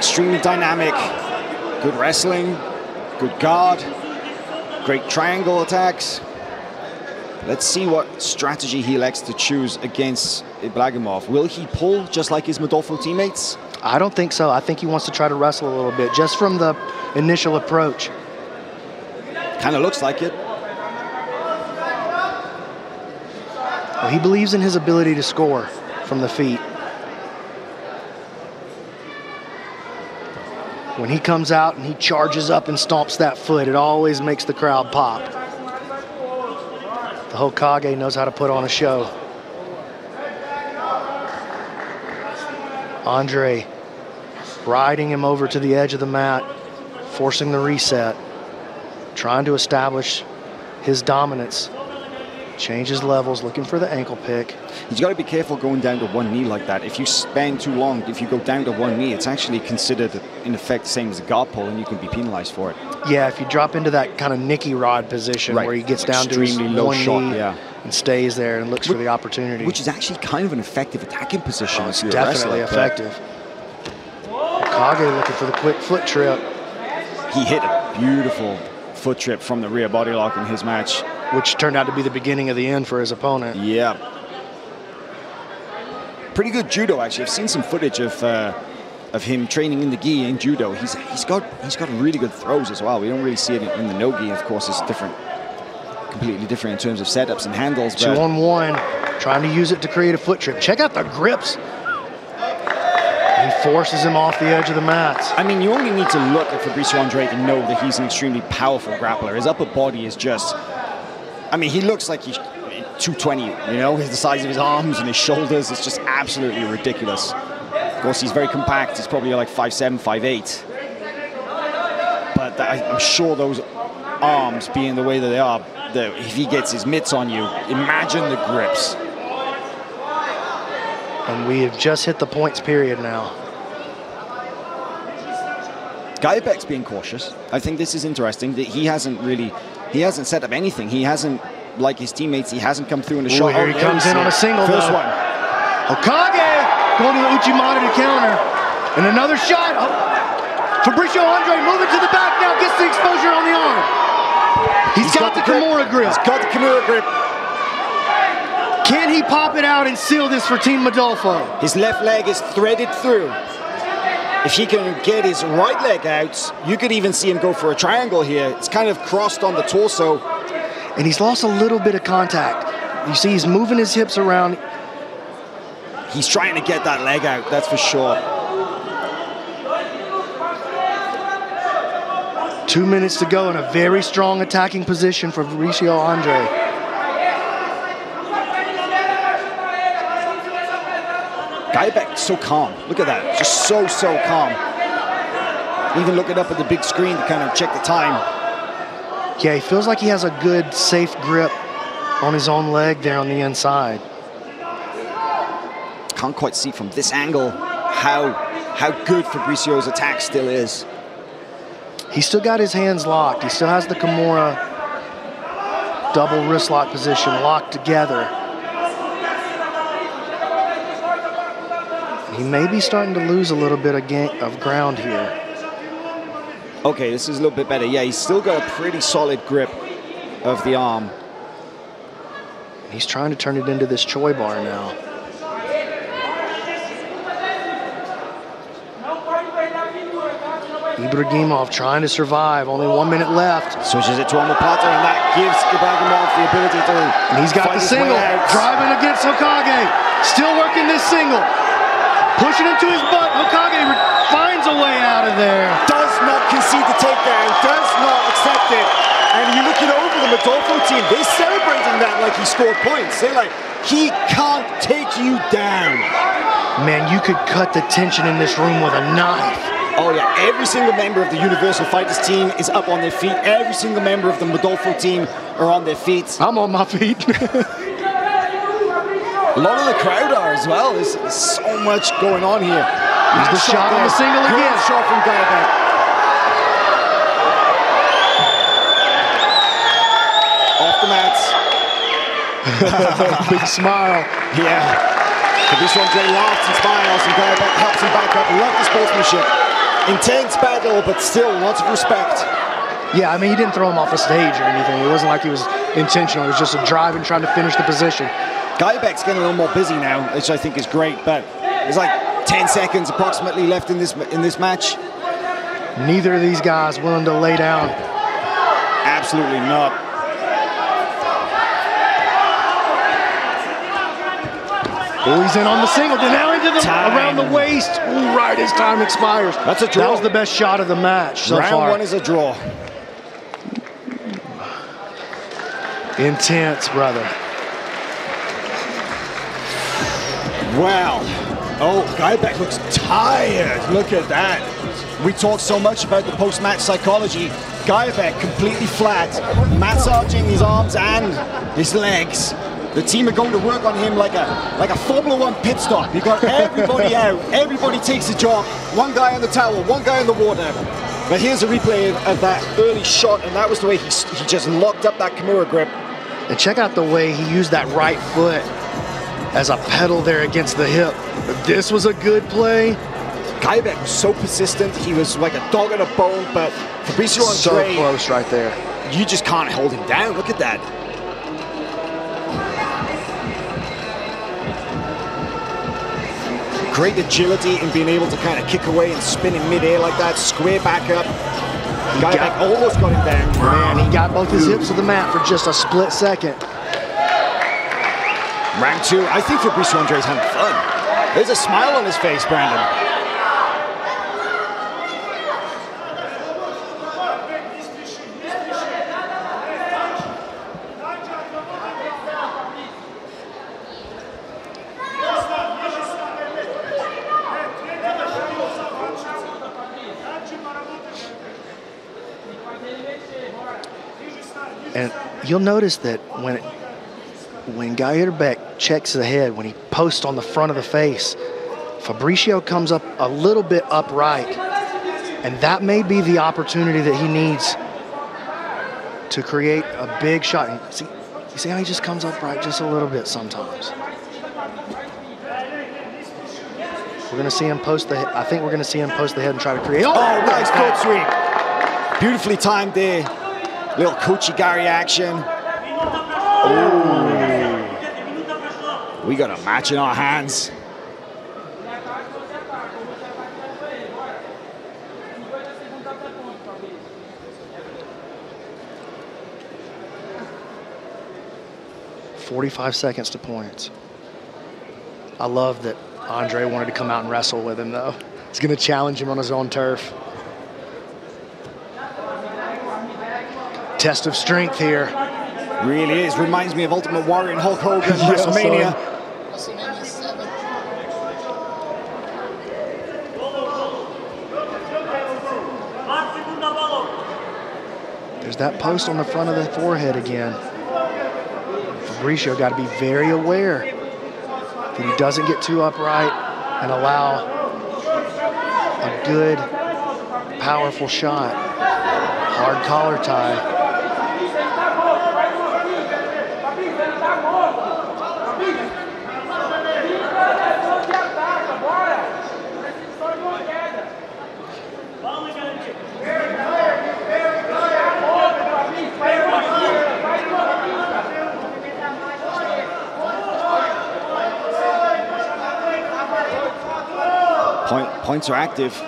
extremely dynamic, good wrestling, good guard, great triangle attacks. Let's see what strategy he elects to choose against Ibragimov. Will he pull just like his Modolfo teammates? I don't think so. I think he wants to try to wrestle a little bit, just from the initial approach. Kind of looks like it. Well, he believes in his ability to score from the feet. When he comes out and he charges up and stomps that foot, it always makes the crowd pop. The Hokage knows how to put on a show. Andrey riding him over to the edge of the mat, forcing the reset, trying to establish his dominance. Changes levels, looking for the ankle pick. He's got to be careful going down to one knee like that. If you spend too long, if you go down to one knee, it's actually considered, in effect, the same as a guard pull, and you can be penalized for it. Yeah, if you drop into that kind of Nicky Rod position, right, where he gets down to his low shot, knee, and stays there and looks for the opportunity. Which is actually kind of an effective attacking position. It's definitely effective. Hokage looking for the quick foot trip. He hit a beautiful foot trip from the rear body lock in his match, which turned out to be the beginning of the end for his opponent. Yeah. Pretty good judo, actually. I've seen some footage of him training in the gi in judo. He's got really good throws as well. We don't really see it in the no gi. Of course, it's different, completely different in terms of setups and handles. 2-on-1, trying to use it to create a foot trip. Check out the grips. He forces him off the edge of the mat. I mean, you only need to look at Fabricio Andrey to know that he's an extremely powerful grappler. His upper body is just, I mean, he looks like he's 220, you know, the size of his arms and his shoulders is just absolutely ridiculous. Of course, he's very compact. He's probably like 5'7", 5'8". But I'm sure those arms being the way that they are, if he gets his mitts on you, imagine the grips. And we have just hit the points period now. Gairbek's being cautious. I think this is interesting that he hasn't set up anything. He hasn't, like his teammates, he hasn't come through in the shot. Here he comes in on a single. First one. Hokage going to the Uchimata to counter. And another shot. Oh. Fabricio Andrey moving to the back now, gets the exposure on the arm. He's got the Kimura grip. He's got the Kimura grip. Can he pop it out and seal this for Team Modolfo? His left leg is threaded through. If he can get his right leg out, you could even see him go for a triangle here. It's kind of crossed on the torso. And he's lost a little bit of contact. You see he's moving his hips around. He's trying to get that leg out, that's for sure. 2 minutes to go in a very strong attacking position for Fabricio Andrey. Gairbek, so calm. Look at that, just so calm. Even looking up at the big screen to kind of check the time. Yeah, he feels like he has a good, safe grip on his own leg there on the inside. Can't quite see from this angle how good Fabricio's attack still is. He's still got his hands locked. He still has the Kimura double wrist lock position locked together. He may be starting to lose a little bit of ground here. Okay, this is a little bit better. Yeah, he's still got a pretty solid grip of the arm. He's trying to turn it into this Choi bar now. Ibragimov trying to survive. Only 1 minute left. Switches it to omoplata, and that gives Ibragimov the ability to. And he's got the single. Driving against Hokage. Still working this single. Pushing him to his butt. Hokage finds a way out of there. Does not concede the takedown. Does not accept it. And you look it over the Modolfo team. They're celebrating that like he scored points. They're like, he can't take you down. Man, you could cut the tension in this room with a knife. Oh yeah, every single member of the Universal Fighters team is up on their feet. Every single member of the Modolfo team are on their feet. I'm on my feet. A lot of the crowd are as well. There's so much going on here. Here's the shot on the single again. Great shot from Gairbek. Off the mats. Big smile. Yeah. Fabricio Andrey laughs and smiles, and Gairbek helps him back up. Love the sportsmanship. Intense battle, but still lots of respect. Yeah, I mean, he didn't throw him off the stage or anything. It wasn't like he was intentional. It was just a drive and trying to finish the position. Gairbek's getting a little more busy now, which I think is great, but there's like 10 seconds approximately left in this match. Neither of these guys willing to lay down. Absolutely not. Oh, he's in on the single. Now into the around the waist. Ooh, right as time expires. That's a draw. That was the best shot of the match so far. Round 1 is a draw. Intense, brother. Wow. Oh, Gairbek looks tired. Look at that. We talk so much about the post-match psychology. Gairbek completely flat, massaging his arms and his legs. The team are going to work on him like a Formula 1 pit stop. You got everybody out. Everybody takes a jog. One guy on the towel, one guy in the water. But here's a replay of that early shot, and that was the way he just locked up that Kimura grip. And check out the way he used that right foot as a pedal there against the hip. But this was a good play. Gairbek was so persistent. He was like a dog on a bone, but Fabricio Andrey, so close right there. You just can't hold him down. Look at that. Great agility in being able to kind of kick away and spin in midair like that, square back up. Gairbek almost got him down. Man, he got both his hips to the mat for just a split second. Round 2, I think Fabricio Andrey's having fun. There's a smile on his face, Brandon. And you'll notice that when Gairbek checks the head, when he posts on the front of the face, Fabricio comes up a little bit upright. And that may be the opportunity that he needs to create a big shot. And you see how he just comes upright just a little bit sometimes. We're going to see him post the head. I think we're going to see him post the head and try to create. Oh, nice foot sweep. Beautifully timed there. Little Kuchigari action. Oh. We got a match in our hands. "45 seconds to points." I love that Andrey wanted to come out and wrestle with him, though. He's going to challenge him on his own turf. Test of strength here. Really is. Reminds me of Ultimate Warrior and Hulk Hogan WrestleMania. There's that post on the front of the forehead again. Fabricio got to be very aware that he doesn't get too upright and allow a good, powerful shot. Hard collar tie. Points are active. There's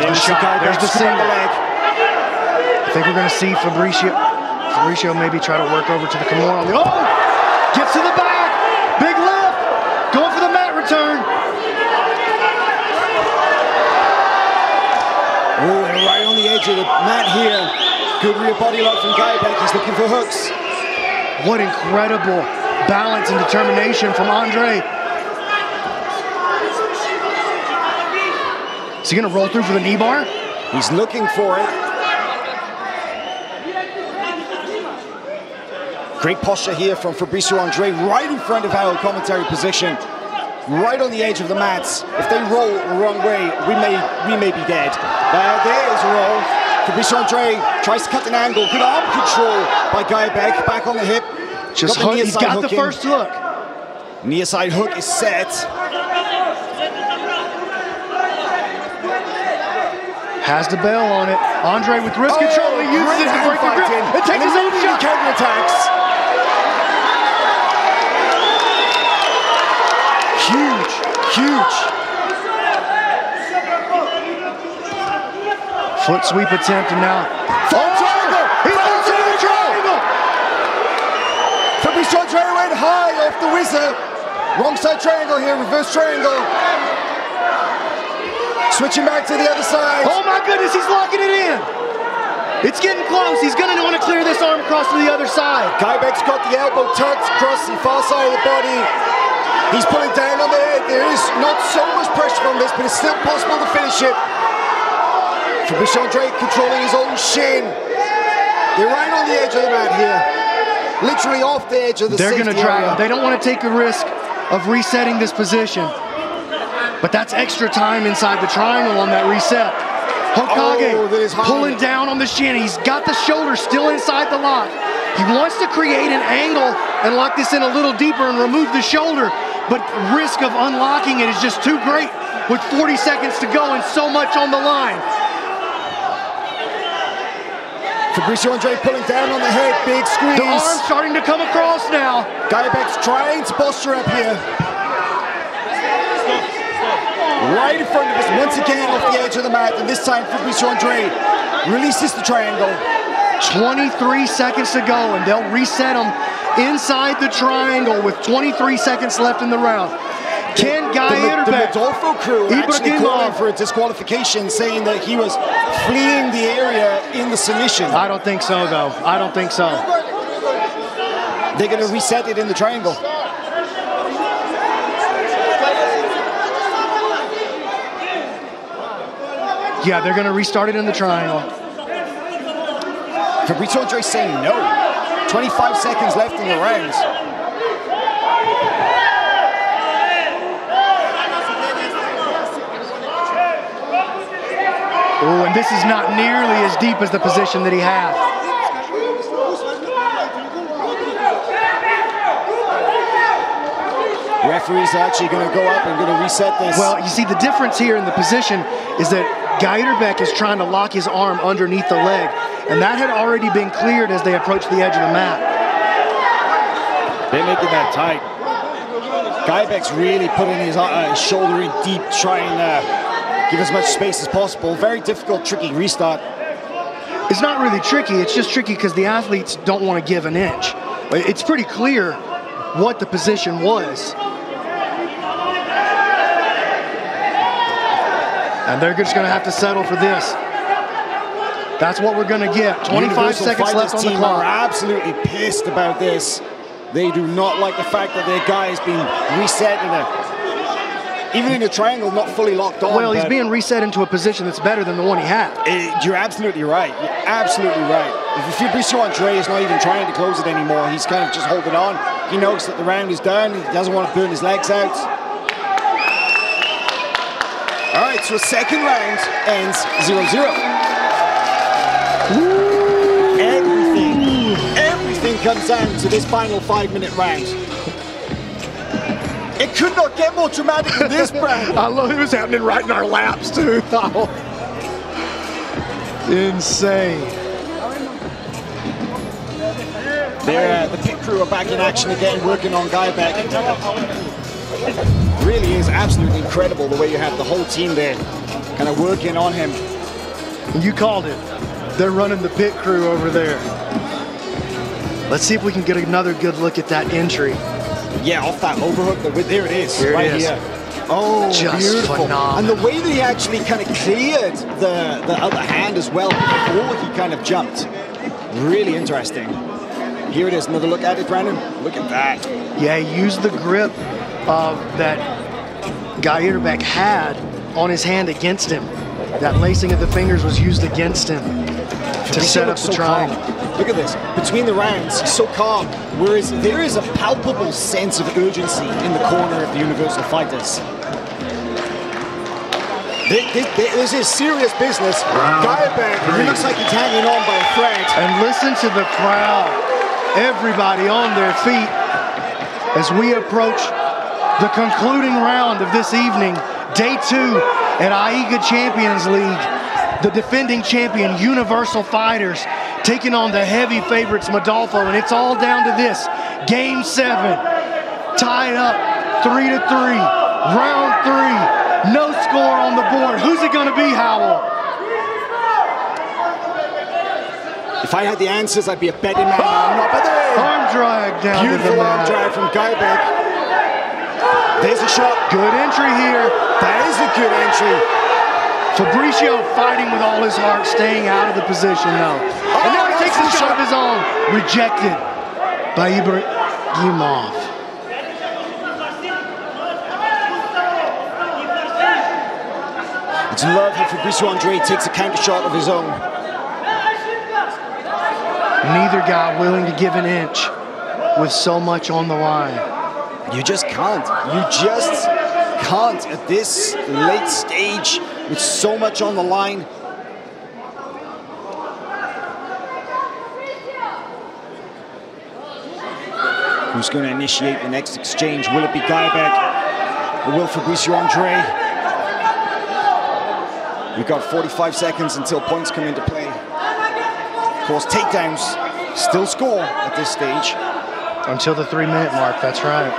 the shot. There's the single. I think we're going to see Fabricio maybe try to work over to the Kimura. Oh! Gets to the back. Big lift. Going for the mat return. Oh, and right on the edge of the mat here. Good rear body lock from Gairbek. He's looking for hooks. What incredible balance and determination from Andrey. Is he going to roll through for the knee bar? He's looking for it. Great posture here from Fabricio Andrey, right in front of our commentary position, right on the edge of the mats. If they roll the wrong way, we may be dead. There is a roll. Fabricio Andrey tries to cut an angle. Good arm control by Gairbek, back on the hip. Just hook. He's got the first hook. Near side hook is set. Has to bail on it. Andrey with wrist control. He uses it to break the grip and takes his own shot. Counterattacks. Huge, huge. Foot sweep attempt and now. Triangle. He wants it in the triangle. Fabricio Andrey went high off the whizzer. Wrong side triangle here, reverse triangle. Switching back to the other side. Oh my goodness, he's locking it in. It's getting close. He's going to want to clear this arm across to the other side. Gairbek's got the elbow tucked across the far side of the body. He's pulling down on the head. There is not so much pressure on this, but it's still possible to finish it. Fabricio Andrey controlling his own shin. They're right on the edge of the mat here. Literally off the edge of the safety area. They're going to drag him. They don't want to take the risk of resetting this position. But that's extra time inside the triangle on that reset. Hokage pulling down on the shin. He's got the shoulder still inside the lock. He wants to create an angle and lock this in a little deeper and remove the shoulder, but risk of unlocking it is just too great with 40 seconds to go and so much on the line. Fabricio Andrey pulling down on the head, big squeeze. The arm's starting to come across now. Gairbek's trying to posture up here. Right in front of us, once again off the edge of the mat, and this time Fabricio Andrey releases the triangle. 23 seconds to go, and they'll reset him inside the triangle with 23 seconds left in the round. Can Gairbek, the Rodolfo crew actually calling for a disqualification, saying that he was fleeing the area in the submission. I don't think so, though. I don't think so. They're going to reset it in the triangle. Yeah, they're going to restart it in the triangle. Fabricio Andrey saying no. 25 seconds left in the round. Oh, and this is not nearly as deep as the position that he had. Referees are actually going to go up and going to reset this. Well, you see the difference here in the position is that Gairbek is trying to lock his arm underneath the leg, and that had already been cleared as they approached the edge of the mat. They're making that tight. Gairbek's really putting his shoulder in deep, trying to give as much space as possible. Very difficult, tricky restart. It's not really tricky. It's just tricky because the athletes don't want to give an inch. It's pretty clear what the position was. And they're just going to have to settle for this. That's what we're going to get. 25 seconds left on the clock. Are absolutely pissed about this. They do not like the fact that their guy is being reset even in a triangle, not fully locked on. Well, he's being reset into a position that's better than the one he had. You're absolutely right. You're absolutely right. If Fabricio Andrey is not even trying to close it anymore, he's kind of just holding on. He knows that the round is done. He doesn't want to burn his legs out. All right, so second round ends 0-0. Everything comes down to this final 5-minute round. It could not get more dramatic than this, Brad. I love it was happening right in our laps, too. Insane. The pit crew are back in action again, working on Gairbek. Really is absolutely incredible the way you have the whole team there, kind of working on him. You called it. They're running the pit crew over there. Let's see if we can get another good look at that entry. Yeah, off that overhook. There it is. Here right it is. Here. Oh, just beautiful. Phenomenal. And the way that he actually kind of cleared the other hand as well before he kind of jumped. Really interesting. Here it is. Another look at it, Brandon. Look at that. Yeah, he used the grip that Gairbek had on his hand against him. That lacing of the fingers was used against him to set up the triangle. Look at this. Between the rounds, he's so calm. Whereas there is a palpable sense of urgency in the corner of the Universal Fighters. This is serious business. Gairbek, he looks like he's hanging on by a thread. And listen to the crowd. Everybody on their feet as we approach the concluding round of this evening, day 2 at AIGA Champions League. the defending champion, Universal Fighters, taking on the heavy favorites, Modolfo, and it's all down to this. Game 7, tied up 3-3, round 3, no score on the board. Who's it gonna be, Howell? If I had the answers, I'd be a betting man. I'm not, but arm drag down beautiful to the arm mat. drag from Gairbek. There's a shot. Good entry here. That is a good entry. Fabricio fighting with all his heart, staying out of the position now. And now he takes a shot of his own. Rejected by Ibragimov. It's love how Fabricio Andrey takes a counter shot of his own. Neither guy willing to give an inch with so much on the line. You just can't. You just can't at this late stage with so much on the line. Who's going to initiate the next exchange? Will it be Gairbek or will Fabricio Andrey? We've got 45 seconds until points come into play. Of course, takedowns still score at this stage. Until the 3-minute mark, that's right.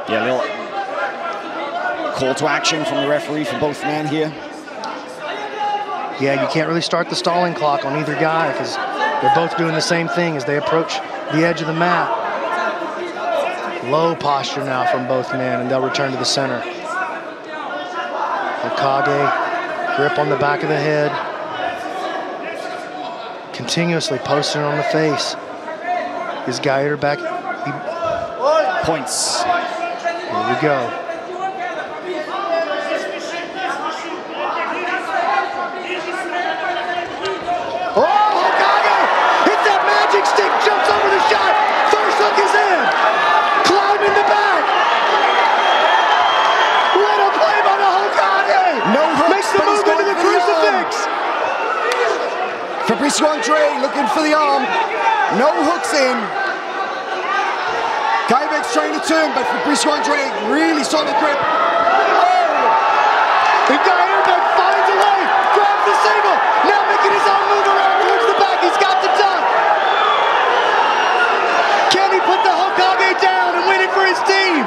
Yeah, a little call to action from the referee for both men here. Yeah, you can't really start the stalling clock on either guy because they're both doing the same thing as they approach the edge of the mat. Low posture now from both men, and they'll return to the center. Okage, grip on the back of the head. Continuously posting on the face. Is Gairbek? Points. Here we go. Oh, Okage! Hits that magic stick, jumps over the shot. First hook is in. Climbing the back. What a play by the Okage! No hooks, makes the move into the crucifix. Fabricio Andrey looking for the arm. No hooks in. Gairbek's trying to turn, but Fabricio Andrey really solid grip. Oh! And Gairbek finds a way, grabs the single, now making his own move around towards the back. He's got the duck. Can he put the Hokage down and win it for his team?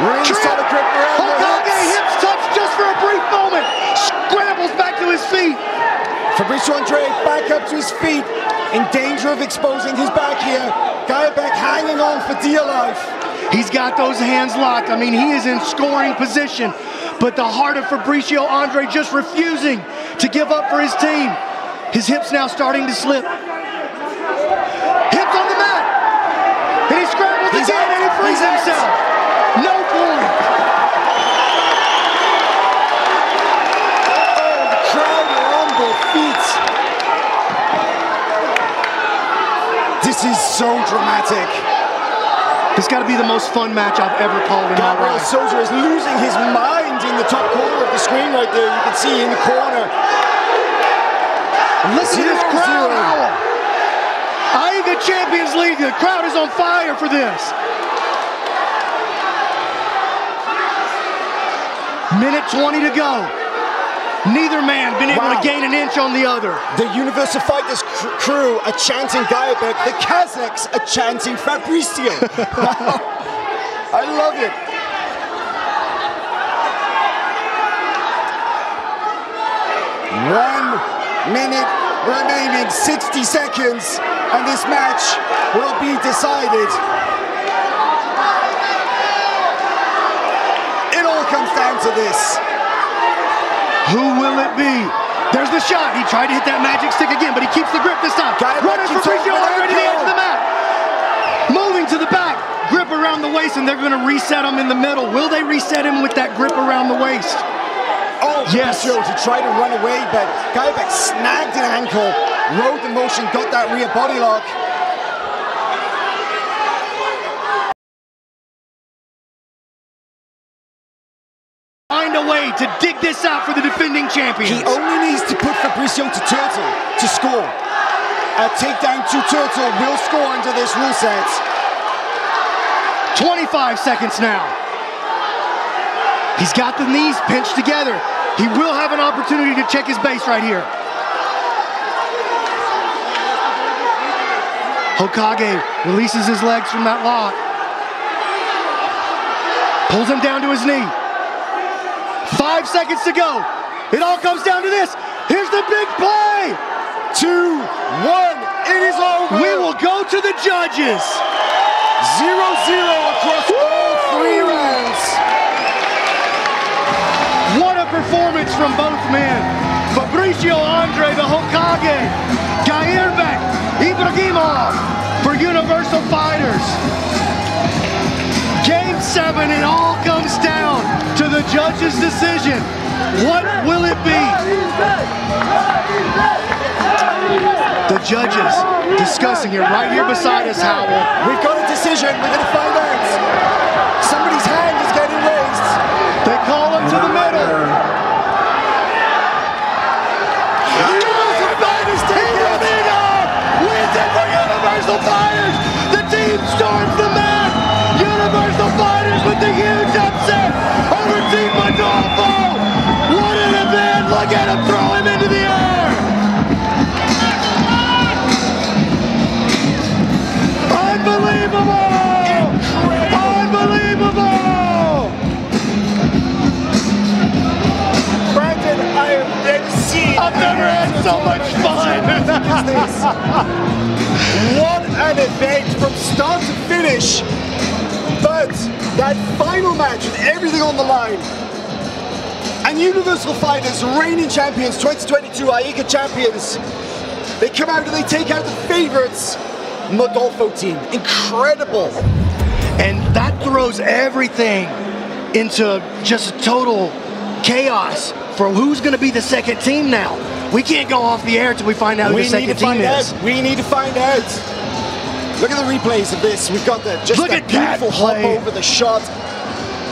Really solid grip around Hokage hips touch just for a brief moment. Scrambles back to his feet. Fabricio Andrey back up to his feet, in danger of exposing his back here. Gairbek hanging on for dear life. He's got those hands locked. I mean, he is in scoring position, but the heart of Fabricio Andrey just refusing to give up for his team. His hips now starting to slip. Hips on the mat. And he scrambles again and he frees himself. No point. Oh, the crowd are on their feet. This is so dramatic. This got to be the most fun match I've ever called in my life. Souza is losing his mind in the top corner of the screen right there. You can see in the corner. Listen to this crowd howl. AIGA Champions League, the crowd is on fire for this. Minute 20 to go. Neither man been able to gain an inch on the other. The Universal Fighters crew are chanting Gairbek. The Kazakhs are chanting Fabricio. I love it. One minute remaining, 60 seconds, and this match will be decided. It all comes down to this. Who will it be? There's the shot. He tried to hit that magic stick again, but he keeps the grip this time. Running Fabricio already to the edge of the mat. Moving to the back. Grip around the waist, and they're going to reset him in the middle. Will they reset him with that grip around the waist? Oh, yes. He tried to run away, but Gairbek snagged an ankle, rode the motion, got that rear body lock. Find a way to dig this out for the defending champions. He only needs to put Fabricio to turtle to score. A takedown to turtle will score under this rule set. 25 seconds now. He's got the knees pinched together. He will have an opportunity to check his base right here. Hokage releases his legs from that lock. Pulls him down to his knee. 5 seconds to go. It all comes down to this. Here's the big play. 2, 1, it is over. We will go to the judges. 0-0 across all 3 rounds. What a performance from both men. Fabricio, Andrey, the Hokage. Gairbek, Ibragimov for Universal Fighters. Game 7, it all comes down to the judge's decision. What will it be? The judges discussing it right here beside us, Howell. We've got a decision. We're going to find out. Somebody's hand is getting raised. They call him to the middle. Universal Fighters take it. Wins it for Universal Fighters. The team storms the mat. Universal Fighters with the huge upset over Team Adolfo. What an event. Look at him throw him into the air. Unbelievable. Unbelievable. Brandon, I've never had so much fun. What an event from start to finish. But that final match with everything on the line. And Universal Fighters, reigning champions, 2022 AIGA champions. They come out and they take out the favorites, Modolfo team. Incredible. And that throws everything into just total chaos for who's going to be the second team now. We can't go off the air until we find out who the second team is. We need to find out. Look at the replays of this. We've got that beautiful hop over the shot.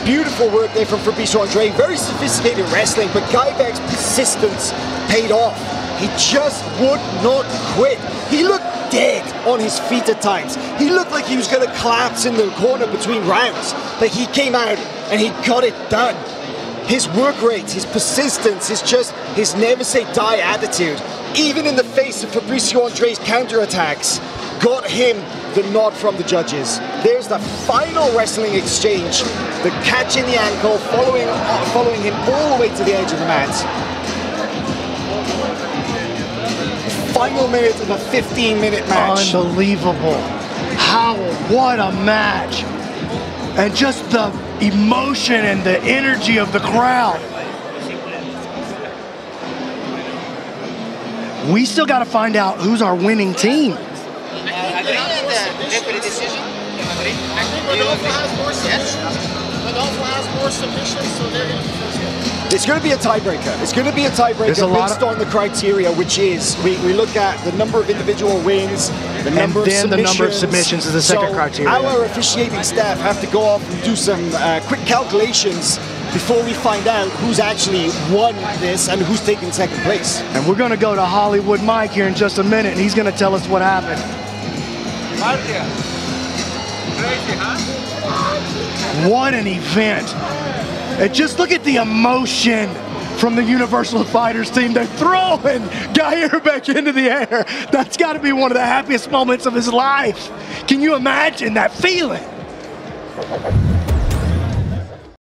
Beautiful work there from Fabricio Andrey. Very sophisticated wrestling, but Gairbek's persistence paid off. He just would not quit. He looked dead on his feet at times. He looked like he was going to collapse in the corner between rounds, but he came out and he got it done. His work rate, his persistence, his never say die attitude, even in the face of Fabricio Andrey's counterattacks, got him the nod from the judges. There's the final wrestling exchange, the catch in the ankle, following him all the way to the edge of the mat. Final minute of a 15-minute match. Unbelievable. Howell, what a match. And just the emotion and the energy of the crowd. We still got to find out who's our winning team. I think Rodolfo has more submissions. Rodolfo has more submissions, so they're going to be first. It's going to be a tiebreaker. It's going to be a tiebreaker based on the criteria, which is we look at the number of individual wins, the number of submissions is the second criteria. Our officiating staff have to go off and do some quick calculations before we find out who's actually won this and who's taking second place. And we're going to go to Hollywood Mike here in just a minute, and he's going to tell us what happened. What an event. And just look at the emotion from the Universal Fighters team. They're throwing Gairbek into the air. That's got to be one of the happiest moments of his life. Can you imagine that feeling?